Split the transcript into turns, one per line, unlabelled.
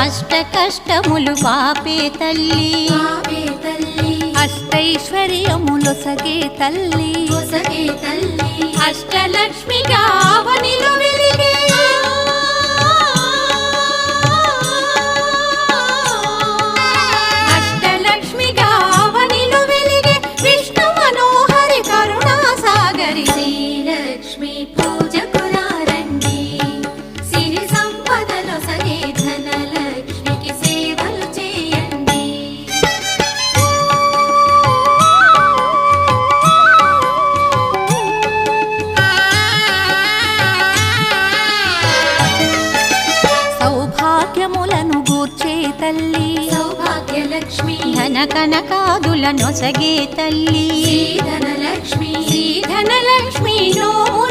అష్ట కష్టములు పాపే తల్లి అష్టైశ్వర్యములొసగే తల్లి అష్టలక్ష్మిగా అవనిలో వెలిగే అష్టలక్ష్మిగా అవనిలో వెలిగే విష్ణు మనోహరి కరుణా సాగరి
శ్రీలక్ష్మి పూజకులారండి సిరి సంపదలొసగే ధనలక్ష్మికి సేవలు చేయండి.
సౌభాగ్యములను గూర్చే తల్లి
సౌభాగ్యలక్ష్మి
ధన కనకాదులనొసగే తల్లి
ధనలక్ష్మి
ధనలక్ష్మి నోము